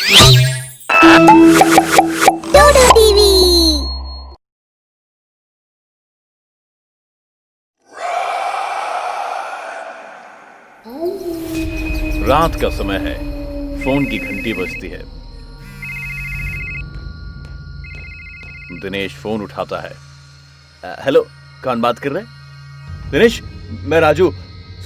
डोडो TV. रात का समय है, फोन की घंटी बजती है। दिनेश फोन उठाता है। हेलो, कौन बात कर रहे हैं? दिनेश, मैं राजू।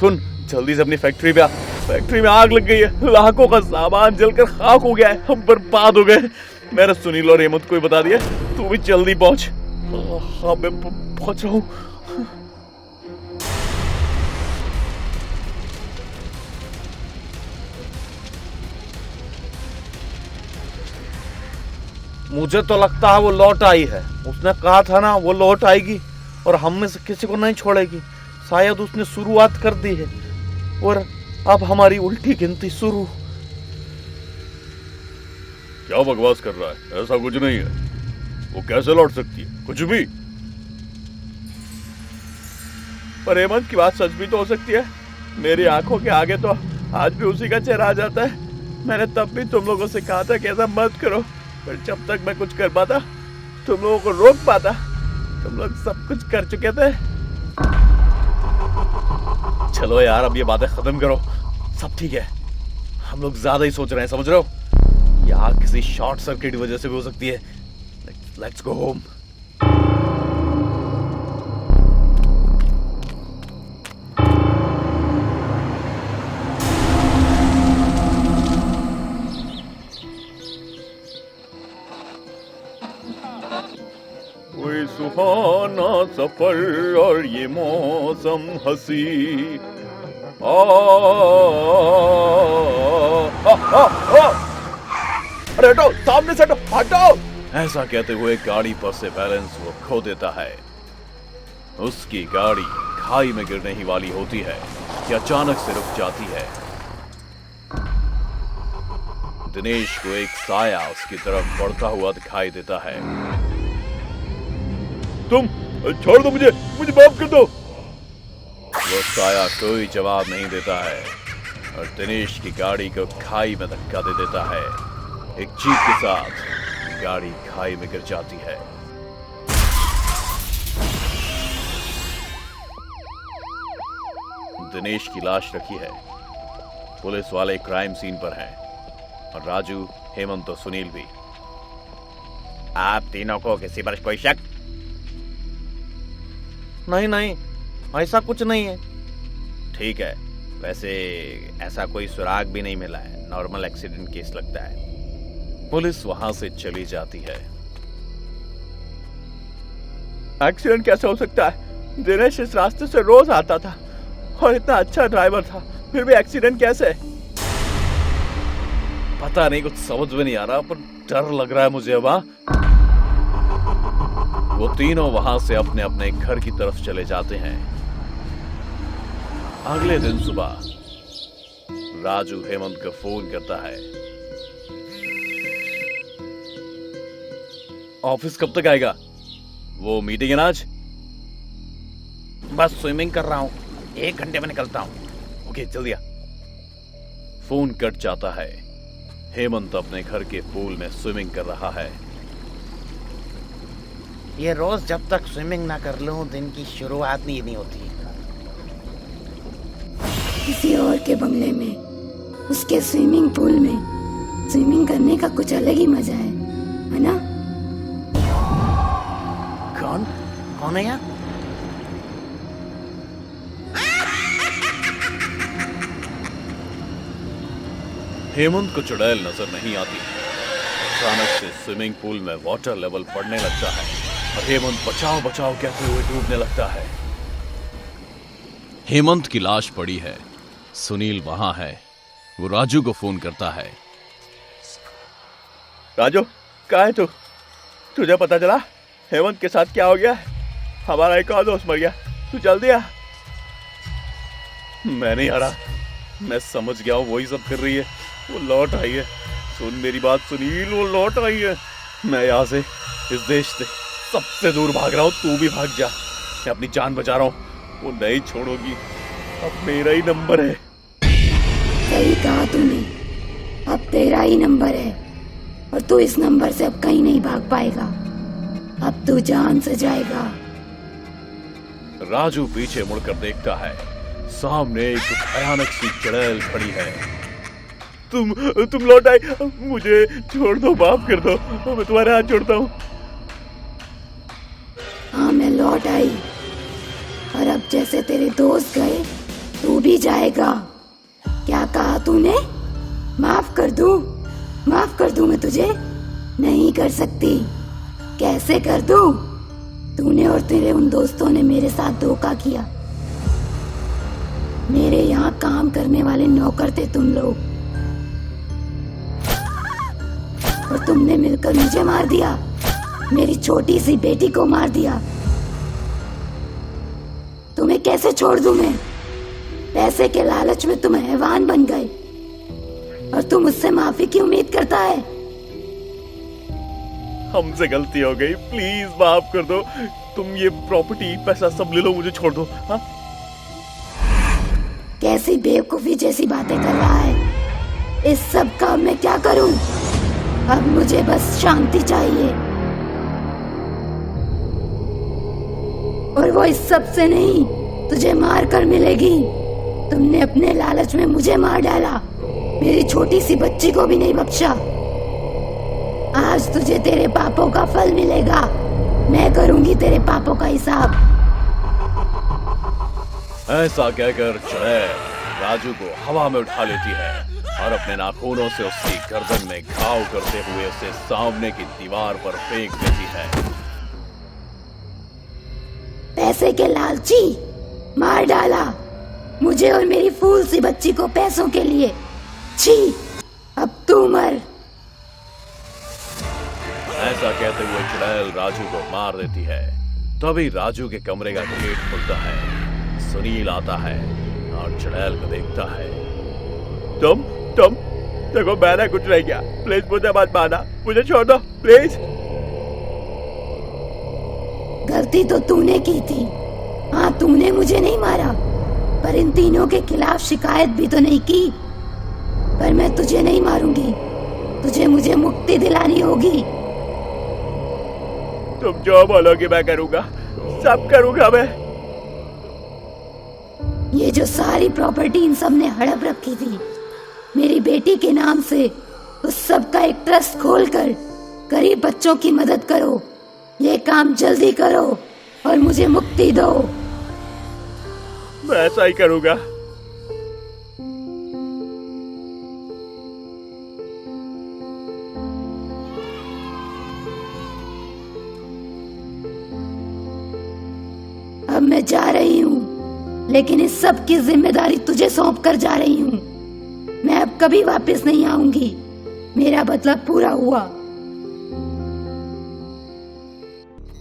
सुन, जल्दी से अपनी फैक्ट्री पे आ। फैक्ट्री में आग लग गई है, लाखों का सामान जलकर खाक हो गया है, हम बर्बाद हो गए। मैंने सुनील और हेमंत को ही बता दिया, तू भी जल्दी पहुंच। हाँ, मैं पहुंच रहा हूं। मुझे तो लगता है वो लौट आई है। उसने कहा था ना वो लौट आएगी और हम में से किसी को नहीं छोड़ेगी। शायद उसने शुरुआत कर दी है और अब हमारी उल्टी गिनती शुरू। क्या बकवास कर रहा है? ऐसा कुछ नहीं है। वो कैसे लौट सकती है? कुछ भी। पर हेमंत की बात सच भी तो हो सकती है। मेरी आंखों के आगे तो आज भी उसी का चेहरा आ जाता है। मैंने तब भी तुम लोगों से कहा था कि ऐसा मत करो, पर जब तक मैं कुछ कर पाता, तुम लोगों को रोक पाता, तुम लोग सब कुछ कर चुके थे। चलो यार, अब ये बातें खत्म करो। सब ठीक है, हम लोग ज्यादा ही सोच रहे हैं, समझ रहे हो? यार किसी शॉर्ट सर्किट की वजह से भी हो सकती है। Let's go home. कोई सुहाना सफर और ये मौसम हंसी। अरे हटो, सामने से हटो। ऐसा कहते हुए गाड़ी पर से बैलेंस वो खो देता है। उसकी गाड़ी खाई में गिरने ही वाली होती है कि अचानक से रुक जाती है। दिनेश को एक साया उसकी तरफ बढ़ता हुआ दिखाई देता है। तुम छोड़ दो, मुझे माफ कर दो। वो साया कोई जवाब नहीं देता है और दिनेश की गाड़ी को खाई में धक्का दे देता है। एक चीख के साथ गाड़ी खाई में गिर जाती है। दिनेश की लाश रखी है। पुलिस वाले क्राइम सीन पर हैं और राजू, हेमंत और सुनील भी। आप तीनों को किसी पर कोई शक? नहीं, ऐसा कुछ नहीं है। ठीक है, वैसे ऐसा कोई सुराग भी नहीं मिला है, नॉर्मल एक्सीडेंट केस लगता है। पुलिस वहां से चली जाती है। एक्सीडेंट कैसे हो सकता है? दिनेश इस रास्ते से रोज आता था और इतना अच्छा ड्राइवर था, फिर भी एक्सीडेंट कैसे? पता नहीं, कुछ समझ में नहीं आ रहा, पर डर लग रहा है मुझे अब। वो तीनों वहां से अपने अपने घर की तरफ चले जाते हैं। अगले दिन सुबह राजू हेमंत को फोन करता है। ऑफिस कब तक आएगा? वो मीटिंग है ना आज। बस स्विमिंग कर रहा हूं, 1 घंटे में निकलता हूं। ओके, जल्दी आ। फोन कट जाता है। हेमंत अपने घर के पूल में स्विमिंग कर रहा है। ये रोज जब तक स्विमिंग ना कर लूं, दिन की शुरुआत नहीं होती। किसी और के बंगले में, उसके स्विमिंग पूल में स्विमिंग करने का कुछ अलग ही मजा है ना? कौन है यार? हेमंत को चुड़ैल नजर नहीं आती। अचानक से स्विमिंग पूल में वाटर लेवल बढ़ने लगता है और हेमंत बचाओ बचाओ कहते हुए डूबने लगता है। हेमंत की लाश पड़ी है। सुनील वहां है। वो राजू को फोन करता है। राजू, कहाँ है तू? तुझे पता चला हेमंत के साथ क्या हो गया? हमारा एक और दोस्त मर गया, तू जल्दी आ। मैं नहीं आ रहा, मैं समझ गया हूँ वही सब कर रही है। वो लौट आई है। सुन मेरी बात सुनील, वो लौट आई है। मैं यहाँ से, इस देश से सबसे दूर भाग रहा हूँ, तू भी भाग जा। मैं अपनी जान बचा रहा हूँ, वो नहीं छोड़ोगी। अब मेरा ही नंबर है। सही कहा तूने, अब तेरा ही नंबर है। और तू इस नंबर से अब कहीं नहीं भाग पाएगा। अब तू जान से जाएगा। राजू पीछे मुड़कर देखता है, सामने एक भयानक सी चुड़ैल खड़ी है। तुम लौट आए, मुझे छोड़ दो, माफ कर दो, मैं तुम्हारे हाथ जोड़ता हूँ। हाँ, मैं लौट आई और अब जैसे तेरे दोस्त गए तू भी जाएगा। क्या कहा तूने? माफ कर दूं? माफ कर दूं मैं तुझे? नहीं कर सकती। कैसे कर दूं? तूने और तेरे उन दोस्तों ने मेरे साथ धोखा किया। मेरे यहाँ काम करने वाले नौकर थे तुम लोग, और तुमने मिलकर मुझे मार दिया। मेरी छोटी सी बेटी को मार दिया। तुम्हें कैसे छोड़ दूं मैं? पैसे के लालच में तुम हैवान बन गए और तुम मुझसे माफी की उम्मीद करता है। हमसे गलती हो गई, प्लीज माफ कर दो। तुम ये प्रॉपर्टी, पैसा सब ले लो, मुझे छोड़ दो। हाँ? कैसी बेवकूफी जैसी बातें कर रहा है। इस सब का मैं क्या करूं? अब मुझे बस शांति चाहिए, और वो इस सब से नहीं, तुझे मार कर मिलेगी। तुमने अपने लालच में मुझे मार डाला, मेरी छोटी सी बच्ची को भी नहीं बख्शा। आज तुझे तेरे पापों का फल मिलेगा। मैं करूंगी तेरे पापों का हिसाब। ऐसा कहकर चुड़ैल राजू को हवा में उठा लेती है और अपने नाखूनों से उसकी गर्दन में घाव करते हुए उसे सामने की दीवार पर फेंक देती है। पैसे के लालची, मार डाला मुझे और मेरी फूल सी बच्ची को पैसों के लिए। छी, अब तू मर। ऐसा कहते हुए चुड़ैल राजू को मार देती है। तभी राजू के कमरे का गेट खुलता है। सुनील आता है और चुड़ैल को देखता है। तुम देखो, मैंने कुछ नहीं किया, प्लीज मुझे मत मारना, मुझे छोड़ दो प्लीज। गलती तो तूने की थी। हाँ, तूने मुझे नहीं मारा, पर इन तीनों के खिलाफ शिकायत भी तो नहीं की। पर मैं तुझे नहीं मारूंगी, तुझे मुझे मुक्ति दिलानी होगी। तुम जो बोलोगे मैं करूंगा, सब करूंगा मैं। ये जो सारी प्रॉपर्टी इन सब ने हड़प रखी थी मेरी बेटी के नाम से, उस सब का एक ट्रस्ट खोलकर गरीब बच्चों की मदद करो। ये काम जल्दी करो और मुझे मुक्ति दो। मैं ऐसा ही करूंगा। अब मैं जा रही हूँ, लेकिन इस सब की जिम्मेदारी तुझे सौंप कर जा रही हूँ। मैं अब कभी वापस नहीं आऊंगी। मेरा मतलब पूरा हुआ।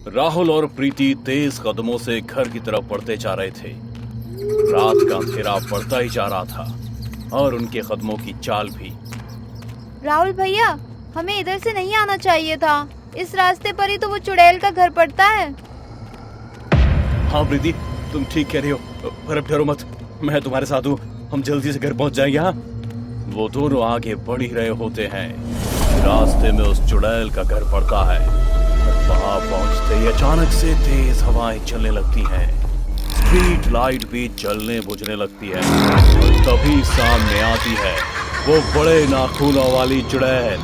राहुल और प्रीति तेज कदमों से घर की तरफ बढ़ते जा रहे थे। रात का अंधेरा बढ़ता ही जा रहा था और उनके कदमों की चाल भी। राहुल भैया, हमें इधर से नहीं आना चाहिए था। इस रास्ते पर ही तो वो चुड़ैल का घर पड़ता है। हाँ प्रीति, तुम ठीक कह रही हो, पर अब डरो मत, मैं तुम्हारे साथ हूँ। हम जल्दी से घर पहुंच जाएंगे। हाँ? वो दोनों आगे बढ़ ही रहे होते हैं। रास्ते में उस चुड़ैल का घर पड़ता है। वहां पहुंचते ही अचानक से तेज हवाएं चलने लगती हैं। स्ट्रीट लाइट भी जलने बुझने लगती है और तभी सामने आती है वो बड़े नाखूनों वाली चुड़ैल।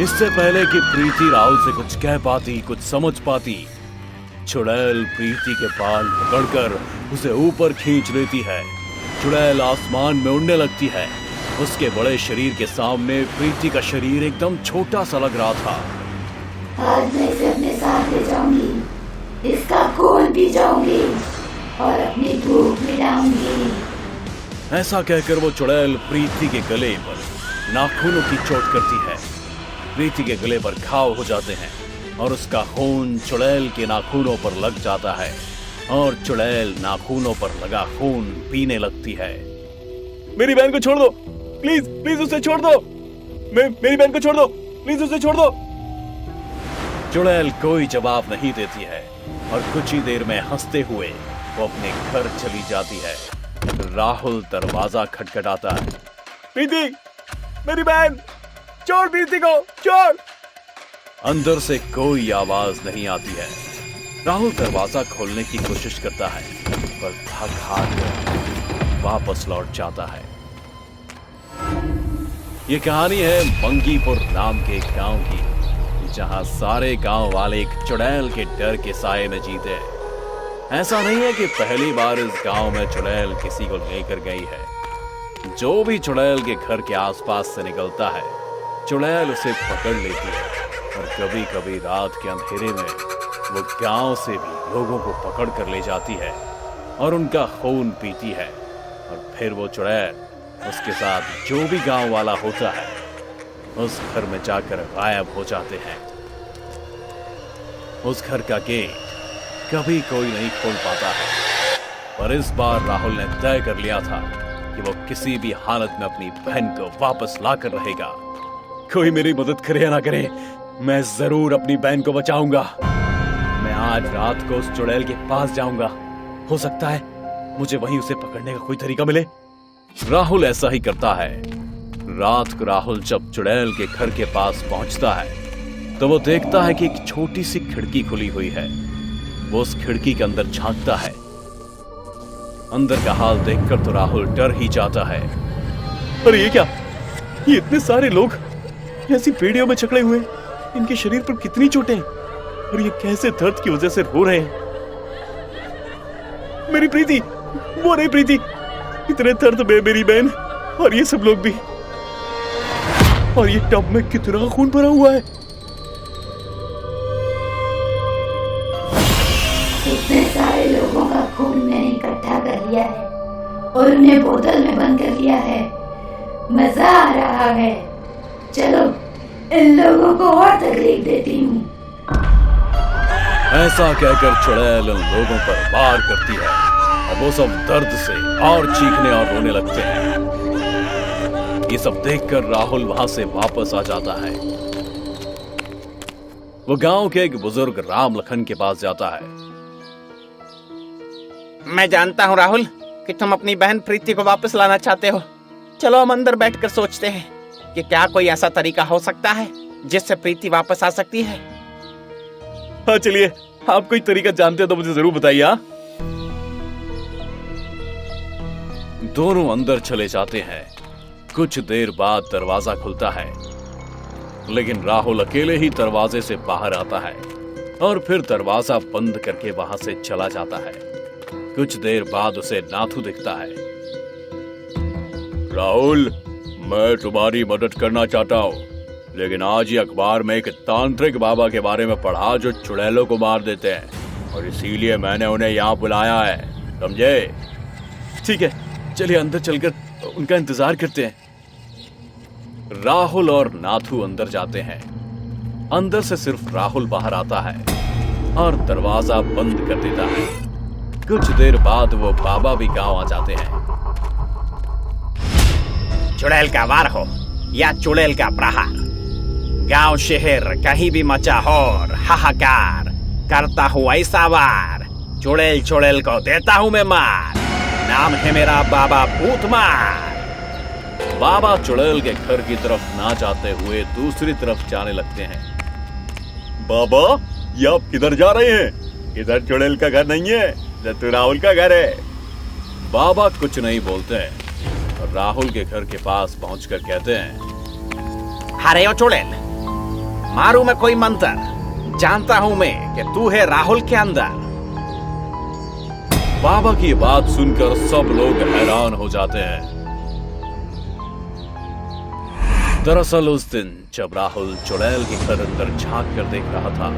इससे पहले कि प्रीति राहुल से कुछ कह पाती, कुछ समझ पाती, चुड़ैल प्रीति के बाल पकड़कर उसे ऊपर खींच लेती है। चुड़ैल आसमान में उड़ने लगती है। उसके बड़े शरीर के सामने प्रीति का शरीर एकदम छोटा सा लग रहा था। आज मैं इसे अपने साथ ले जाऊंगी, इसका खून पी जाऊंगी और अपनी भूख मिटाऊंगी। ऐसा कहकर वो चुड़ैल प्रीति के गले पर नाखूनों की चोट करती है। प्रीति के गले पर घाव हो जाते हैं और उसका खून चुड़ैल के नाखूनों पर लग जाता है और चुड़ैल नाखूनों पर लगा खून पीने लगती है। मेरी बहन को छोड़ दो, प्लीज प्लीज उसे छोड़ दो। मेरी बहन को छोड़ दो, प्लीज उसे छोड़ दो। चुड़ैल कोई जवाब नहीं देती है और कुछ ही देर में हंसते हुए वो अपने घर चली जाती है। राहुल दरवाजा खटखटाता है। प्रीति, मेरी बहन, छोड़ प्रीति को, छोड़। अंदर से कोई आवाज नहीं आती है। राहुल दरवाजा खोलने की कोशिश करता है पर थक हार कर वापस लौट जाता है। ये कहानी है मंगीपुर नाम के एक गांव की, जहां सारे गांव वाले एक चुड़ैल के डर के साए में जीते हैं। ऐसा नहीं है कि पहली बार इस गांव में चुड़ैल किसी को लेकर गई है। जो भी चुड़ैल के घर के आसपास से निकलता है, चुड़ैल उसे पकड़ लेती है और कभी कभी रात के अंधेरे में वो गांव से भी लोगों को पकड़ कर ले जाती है और उनका खून पीती है। और फिर वो चुड़ैल उसके साथ जो भी गांव वाला होता है उस घर में जाकर गायब हो जाते हैं। उस घर का गेट कभी कोई नहीं खोल पाता है, पर इस बार राहुल ने तय कर लिया था कि वो किसी भी हालत में अपनी बहन को वापस लाकर रहेगा। कोई मेरी मदद करे या ना करे, मैं जरूर अपनी बहन को बचाऊंगा। मैं आज रात को उस चुड़ैल के पास जाऊंगा। हो सकता है मुझे वहीं उसे पकड़ने का कोई तरीका मिले। राहुल ऐसा ही करता है। रात को राहुल जब चुड़ैल के घर के पास पहुंचता है तो वो देखता है कि एक छोटी सी खिड़की खुली हुई है। वो उस खिड़की के अंदर झांकता है। अंदर का हाल देखकर तो राहुल डर ही जाता है। अरे ये क्या, ये इतने सारे लोग ऐसी पेड़ियों में जकड़े हुए, इनके शरीर पर कितनी चोटें और ये कैसे दर्द की वजह से रो रहे हैं। मेरी प्रीति, वो नहीं प्रीति, इतने दर्द में मेरी बहन और ये सब लोग भी, और ये टब में कितना खून भरा हुआ है। इतने सारे लोगों का खून मैंने इकट्ठा कर लिया है और उन्हें बोतल में बंद कर लिया है। मजा आ रहा है। चलो इन लोगों को और तकलीफ देती हूँ। ऐसा कहकर चुड़ैल उन लोगों पर वार करती है और वो सब दर्द से और चीखने और रोने लगते हैं। ये सब देखकर राहुल वहां से वापस आ जाता है। वो गांव के एक बुजुर्ग राम लखन के पास जाता है। मैं जानता हूँ राहुल कि तुम अपनी बहन प्रीति को वापस लाना चाहते हो। चलो हम अंदर बैठकर सोचते हैं कि क्या कोई ऐसा तरीका हो सकता है जिससे प्रीति वापस आ सकती है। हाँ चलिए, आप कोई तरीका जानते हो तो मुझे जरूर बताइए। हाँ, दोनों अंदर चले जाते हैं। कुछ देर बाद दरवाजा खुलता है, लेकिन राहुल अकेले ही दरवाजे से बाहर आता है और फिर दरवाजा बंद करके वहां से चला जाता है। कुछ देर बाद उसे नाथू दिखता है। राहुल, मैं तुम्हारी मदद करना चाहता हूँ, लेकिन आज ही अखबार में एक तांत्रिक बाबा के बारे में पढ़ा जो चुड़ैलों को मार देते हैं, और इसीलिए मैंने उन्हें यहाँ बुलाया है, समझे? ठीक है, चलिए अंदर चलकर उनका इंतजार करते हैं। राहुल और नाथू अंदर जाते हैं। अंदर से सिर्फ राहुल बाहर आता है और दरवाजा बंद कर देता है। कुछ देर बाद वो बाबा भी गांव आ जाते हैं। चुड़ैल का वार हो या चुड़ैल का प्रहार, गांव शहर कहीं भी मचा हो हाहाकार, करता हूँ ऐसा वार, चुड़ैल चुड़ैल को देता हूँ मैं मार, नाम है मेरा बाबा भूतमार। बाबा चुड़ैल के घर की तरफ ना जाते हुए दूसरी तरफ जाने लगते हैं। बाबा, ये आप किधर जा रहे हैं? इधर चुड़ैल का घर नहीं है, ये राहुल का घर है। बाबा कुछ नहीं बोलते हैं और राहुल के घर के पास पहुंचकर कहते हैं, अरे ओ चुड़ैल, मारू मैं कोई मंत्र, जानता हूं मैं कि तू है राहुल के अंदर। बाबा की बात सुनकर सब लोग हैरान हो जाते हैं। दरअसल उस दिन जब राहुल चुड़ैल के घर अंदर झांक कर देख रहा था,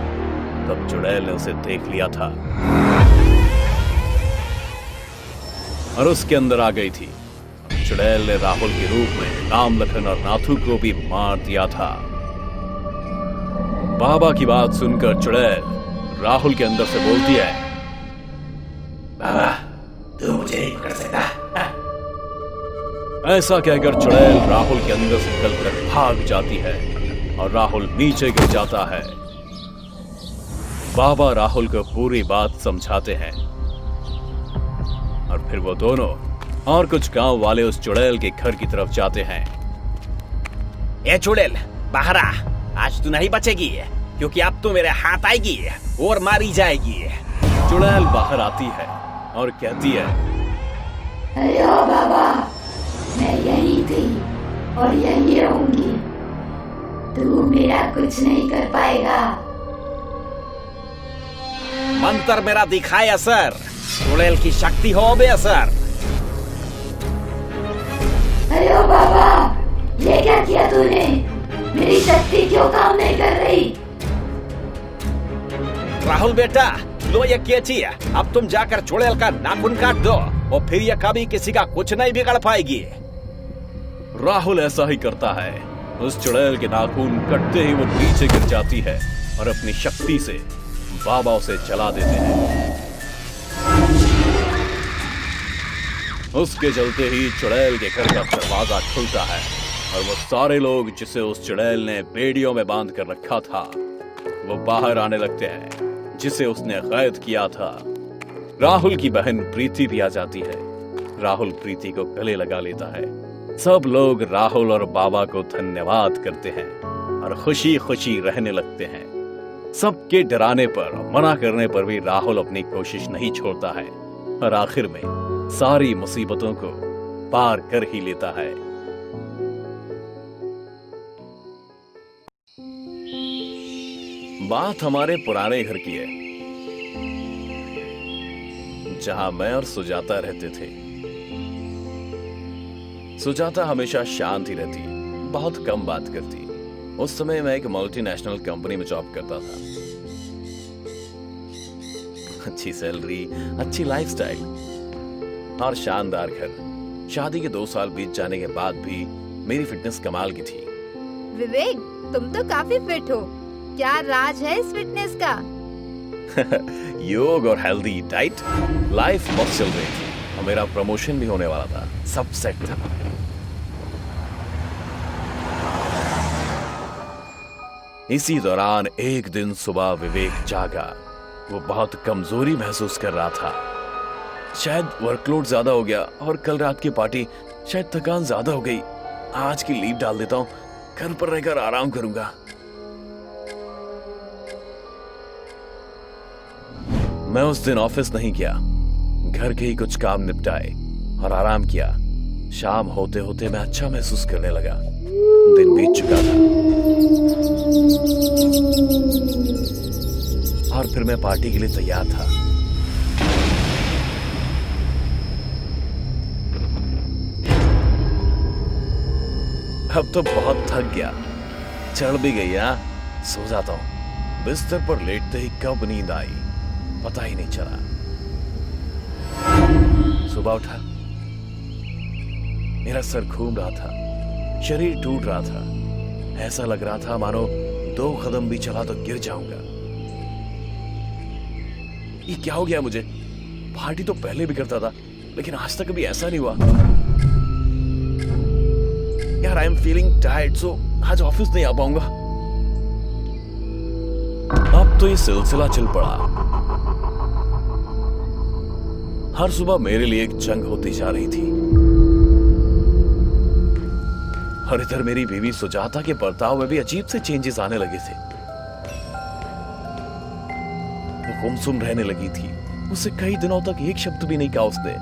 तब चुड़ैल ने उसे देख लिया था और उसके अंदर आ गई थी। चुड़ैल ने राहुल के रूप में राम लखन और नाथू को भी मार दिया था। बाबा की बात सुनकर चुड़ैल राहुल के अंदर से बोलती है, बाबा तू मुझे नहीं पकड़ सकता। ऐसा कहकर चुड़ैल राहुल के अंदर से निकलकर भाग जाती है और राहुल नीचे गिर जाता है। बाबा राहुल को पूरी बात समझाते हैं और फिर वो दोनों और कुछ गांव वाले उस चुड़ैल के घर की तरफ जाते हैं। ए चुड़ैल, बाहर आ, आज तू नहीं बचेगी क्योंकि अब तू मेरे हाथ आएगी और मारी जाएगी। चुड़ैल बाहर आती है और कहती है, अरे ओ बाबा, मैं यही थी और यही रहूंगी। तू मेरा कुछ नहीं कर पाएगा। मंत्र मेरा दिखाए असर, चुड़ैल की शक्ति हो बे असर। अरे ओ बाबा, ये क्या किया तूने? मेरी शक्ति क्यों काम नहीं कर रही? राहुल बेटा, लो ये कैची है, अब तुम जाकर चुड़ैल का नाखून काट दो और फिर ये कभी किसी का कुछ नहीं बिगड़ पाएगी। राहुल ऐसा ही करता है। उस चुड़ैल के नाखून कटते ही वो नीचे गिर जाती है और अपनी शक्ति से बाबा उसे जला देते हैं। उसके चलते ही चुड़ैल के घर का दरवाजा खुलता है और वो सारे लोग जिसे उस चुड़ैल ने बेड़ियों में बांध कर रखा था वो बाहर आने लगते हैं, जिसे उसने कैद किया था। राहुल की बहन प्रीति भी आ जाती है। राहुल प्रीति को गले लगा लेता है। सब लोग राहुल और बाबा को धन्यवाद करते हैं और खुशी खुशी रहने लगते हैं। सबके डराने पर, मना करने पर भी राहुल अपनी कोशिश नहीं छोड़ता है और आखिर में सारी मुसीबतों को पार कर ही लेता है। बात हमारे पुराने घर की है, जहां मैं और सुजाता रहते थे। सुजाता हमेशा शांत ही रहती, बहुत कम बात करती। उस समय मैं एक मल्टीनेशनल कंपनी में जॉब करता था। अच्छी सैलरी, अच्छी लाइफस्टाइल और शानदार घर। शादी के 2 साल बीत जाने के बाद भी मेरी फिटनेस कमाल की थी। विवेक, तुम तो काफी फिट हो। क्या राज है इस फिटनेस का? योग और हेल्दी डाइट, लाइफ बहुत चल रही थी और मेरा प्रमोशन भी होने वाला था। सब सेट था। इसी दौरान एक दिन सुबह विवेक जागा। वो बहुत कमजोरी महसूस कर रहा था। शायद वर्कलोड ज्यादा हो गया और कल रात की पार्टी, शायद थकान ज्यादा हो गई। आज की लीव डाल देता हूं, घर पर रहकर आराम करूंगा। मैं उस दिन ऑफिस नहीं गया, घर के ही कुछ काम निपटाए और आराम किया। शाम होते होते मैं अच्छा महसूस करने लगा। दिन बीत चुका था और फिर मैं पार्टी के लिए तैयार था। अब तो बहुत थक गया, चढ़ भी गई। सो जाता हूं। बिस्तर पर लेटते ही कब नींद आई पता ही नहीं चला। सुबह उठा, मेरा सर घूम रहा था, शरीर टूट रहा था। ऐसा लग रहा था मानो 2 कदम भी चला तो गिर जाऊंगा। ये क्या हो गया मुझे? पार्टी तो पहले भी करता था, लेकिन आज तक कभी ऐसा नहीं हुआ। यार, आई एम फीलिंग टायर्ड, सो आज ऑफिस नहीं आ पाऊंगा। अब तो ये सिलसिला चल पड़ा। हर सुबह मेरे लिए एक जंग होती जा रही थी और इधर मेरी बीवी सुजाता के बर्ताव में भी अजीब से चेंजेस आने लगे थे। वो गुमसुम रहने लगी थी। उससे कई दिनों तक एक शब्द भी नहीं कहा उसने।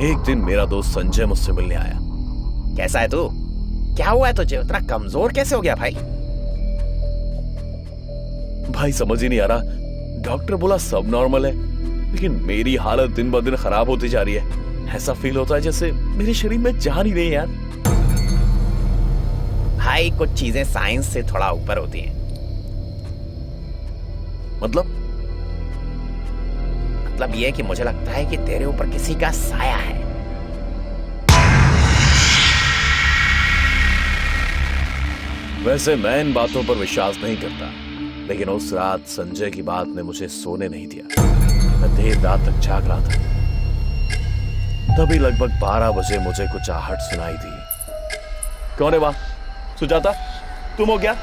एक दिन मेरा दोस्त संजय मुझसे मिलने आया। कैसा है तू? क्या हुआ है तुझे? इतना कमजोर कैसे हो गया भाई? भाई समझ ही नहीं आ रहा। डॉक्टर बोला सब नॉर्मल है, लेकिन मेरी हालत दिन ब दिन खराब होती जा रही है। ऐसा फील होता है जैसे मेरे शरीर में जान ही नहीं है यार। भाई, कुछ चीजें साइंस से थोड़ा ऊपर होती हैं। मतलब ये कि मुझे लगता है कि तेरे ऊपर किसी का साया है। वैसे मैं इन बातों पर विश्वास नहीं करता, लेकिन उस रात संजय की बात ने मुझे सोने नहीं दिया। मैं देर रात तक जाग रहा था। तभी लगभग 12 बजे मुझे कुछ आहट सुनाई दी। कौन है वहां? सुजाता, तुम हो क्या?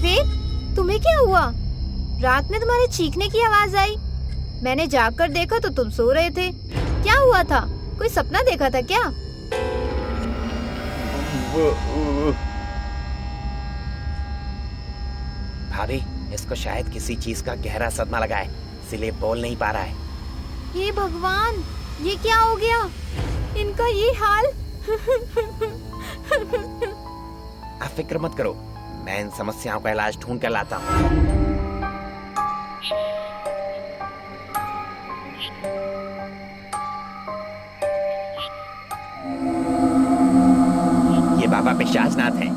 विवेक, तुम्हें क्या हुआ? रात में तुम्हारे चीखने की आवाज आई। मैंने जाकर देखा तो तुम सो रहे थे। क्या हुआ था? कोई सपना देखा था क्या? भाभी, इसको शायद किसी चीज का गहरा सदमा लगा है, इसलिए बोल नहीं पा रहा है। हे भगवान, ये क्या हो गया? इनका ये हाल। आप फिक्र मत करो, मैं इन समस्याओं का इलाज ढूंढ कर लाता हूँ। ये बाबा पिशाचनाथ हैं।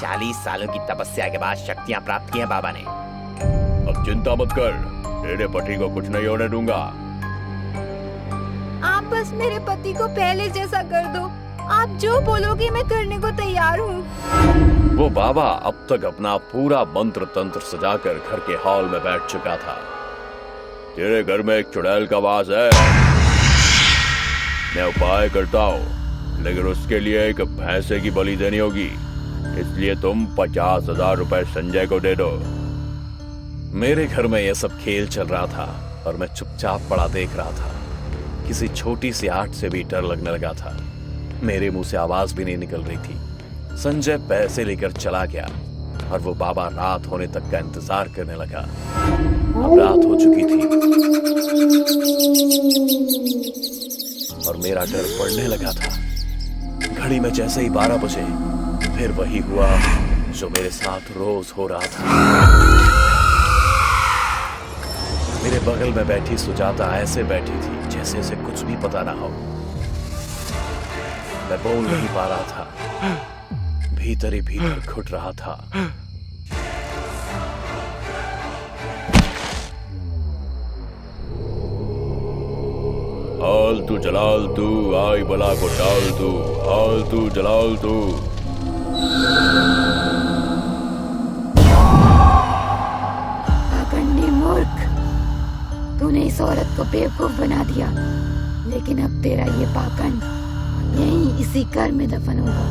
40 सालों की तपस्या के बाद शक्तियां प्राप्त की हैं बाबा ने। अब चिंता मत कर, तेरे पति को कुछ नहीं होने दूंगा। आप बस मेरे पति को पहले जैसा कर दो। आप जो बोलोगे मैं करने को तैयार हूँ। वो बाबा अब तक अपना पूरा मंत्र तंत्र सजाकर घर के हॉल में बैठ चुका था। तेरे घर में एक चुड़ैल का वास है। मैं उपाय करता हूँ, लेकिन उसके लिए एक भैंसे की बलि देनी होगी। इसलिए तुम 50,000 रुपए संजय को दे दो। मेरे घर में यह सब खेल चल रहा था और मैं चुपचाप पड़ा देख रहा था। किसी छोटी सी आठ से भी डर लगने लगा था। मेरे मुंह से आवाज भी नहीं निकल रही थी। संजय पैसे लेकर चला गया और वो बाबा रात होने तक का इंतजार करने लगा। अब रात हो चुकी थी और मेरा डर बढ़ने लगा था। घड़ी में जैसे ही 12 बजे फिर वही हुआ जो मेरे साथ रोज हो रहा था। मेरे बगल में बैठी सुजाता ऐसे बैठी थी जैसे उसे कुछ भी पता ना हो। मैं बोल नहीं पा रहा था, भीतर ही भीतर घुट रहा था। हाल तू जलाल तू, आई बला को टाल तू, हाल तू जलाल तू। पाखंडी मूर्ख, तूने इस औरत को बेवकूफ बना दिया, लेकिन अब तेरा ये पाखंड यहीं इसी घर में दफन होगा।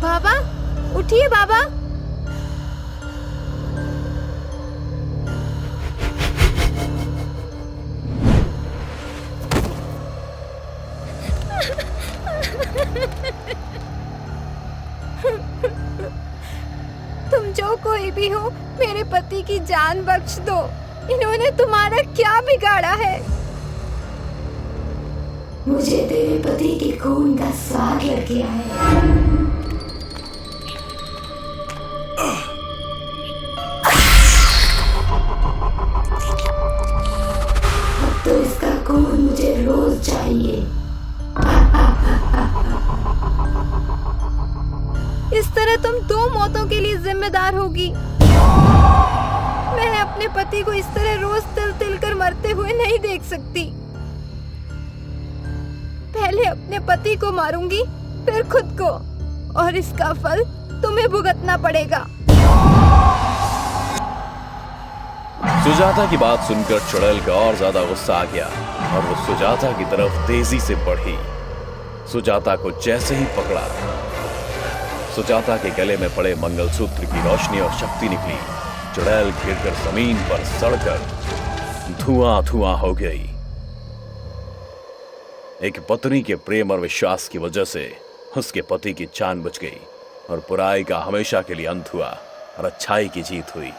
बाबा, उठिए बाबा। तुम जो कोई भी हो, मेरे पति की जान बख्श दो। इन्होंने तुम्हारा क्या बिगाड़ा है? मुझे तेरे पति के खून का स्वाद लग गया है। अब तो इसका खून मुझे रोज चाहिए। इस तरह तुम 2 मौतों के लिए जिम्मेदार होगी। मैं अपने पति को इस तरह रोज तिल तिल कर मरते हुए नहीं देख सकती। पहले अपने पति को मारूंगी, फिर खुद को, और इसका फल तुम्हें भुगतना पड़ेगा। सुजाता की बात सुनकर चुड़ैल का और ज्यादा गुस्सा आ गया और वो सुजाता की तरफ तेजी से बढ़ी। सुजाता को जैसे ही पकड़ा, सुजाता के गले में पड़े मंगलसूत्र की रोशनी और शक्ति निकली। चुड़ैल गिरकर जमीन पर सड़कर धुआं धुआं हो गई। एक पत्नी के प्रेम और विश्वास की वजह से उसके पति की जान बच गई और बुराई का हमेशा के लिए अंत हुआ और अच्छाई की जीत हुई।